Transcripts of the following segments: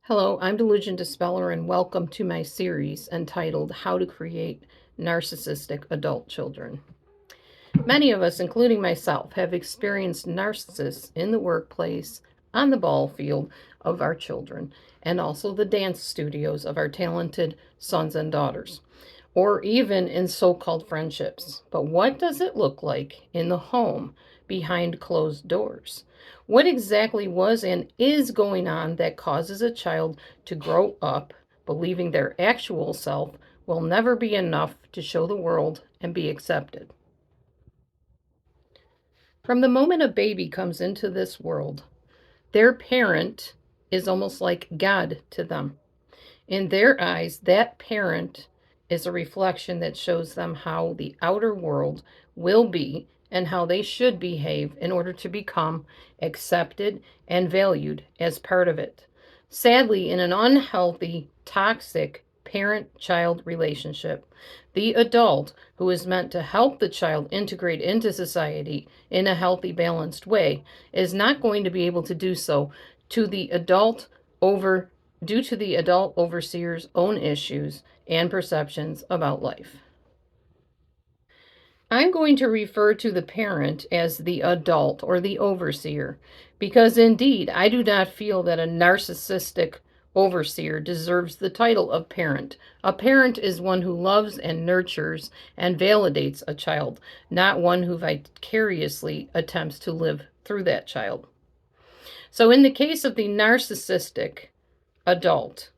Hello, I'm Delusion Dispeller, and welcome to my series entitled How to Create Narcissistic Adult Children. Many of us, including myself, have experienced narcissists in the workplace, on the ball field of our children, and also the dance studios of our talented sons and daughters, or even in so called friendships. But what does it look like in the home behind closed doors? What exactly was and is going on that causes a child to grow up believing their actual self will never be enough to show the world and be accepted? From the moment a baby comes into this world, their parent is almost like God to them. In their eyes, that parent is a reflection that shows them how the outer world will be and how they should behave in order to become accepted and valued as part of it. Sadly, in an unhealthy, toxic parent child relationship, the adult who is meant to help the child integrate into society in a healthy, balanced way is not going to be able to do so to the adult over due to the adult overseer's own issues and perceptions about life. I'm going to refer to the parent as the adult or the overseer because indeed I do not feel that a narcissistic overseer deserves the title of parent. A parent is one who loves and nurtures and validates a child, not one who vicariously attempts to live through that child. So, in the case of the narcissistic adult,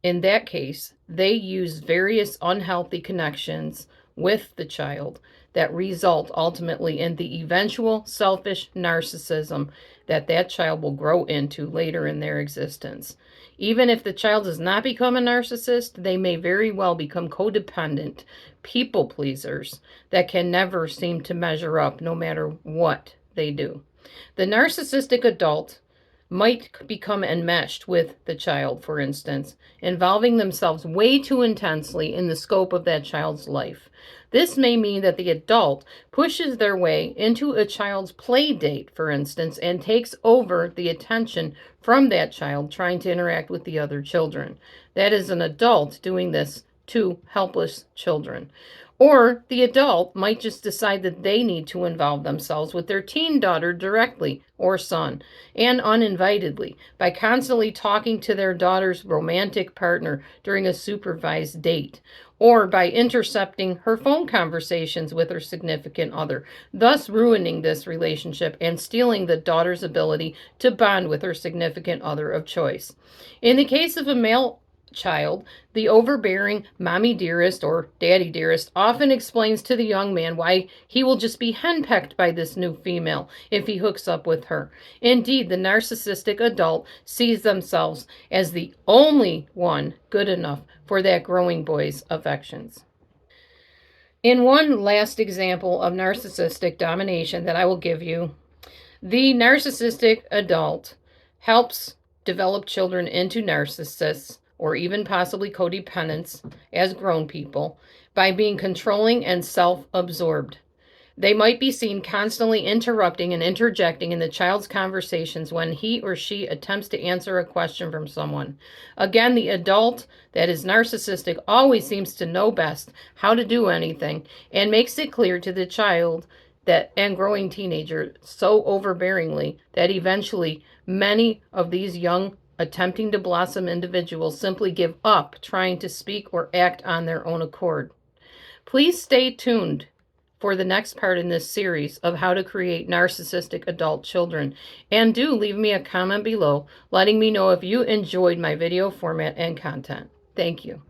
in that case, they use various unhealthy connections with the child that result ultimately in the eventual selfish narcissism that child will grow into later in their existence. Even if the child does not become a narcissist, they may very well become codependent people pleasers that can never seem to measure up no matter what they do. The narcissistic adult might become enmeshed with the child, for instance, involving themselves way too intensely in the scope of that child's life. This may mean that the adult pushes their way into a child's play date, for instance, and takes over the attention from that child trying to interact with the other children. That is an adult doing this to helpless children. Or the adult might just decide that they need to involve themselves with their teen daughter directly or son and uninvitedly by constantly talking to their daughter's romantic partner during a supervised date or by intercepting her phone conversations with her significant other, thus ruining this relationship and stealing the daughter's ability to bond with her significant other of choice. In the case of a male child, the overbearing mommy dearest or daddy dearest often explains to the young man why he will just be henpecked by this new female if he hooks up with her. Indeed, the narcissistic adult sees themselves as the only one good enough for that growing boy's affections. In one last example of narcissistic domination that I will give you, the narcissistic adult helps develop children into narcissists or even possibly codependents as grown people by being controlling and self absorbed. They might be seen constantly interrupting and interjecting in the child's conversations when he or she attempts to answer a question from someone. Again, the adult that is narcissistic always seems to know best how to do anything and makes it clear to the child that and growing teenager so overbearingly that eventually many of these young attempting to blossom individuals simply give up trying to speak or act on their own accord. Please stay tuned for the next part in this series of how to create narcissistic adult children. And do leave me a comment below letting me know if you enjoyed my video format and content. Thank you.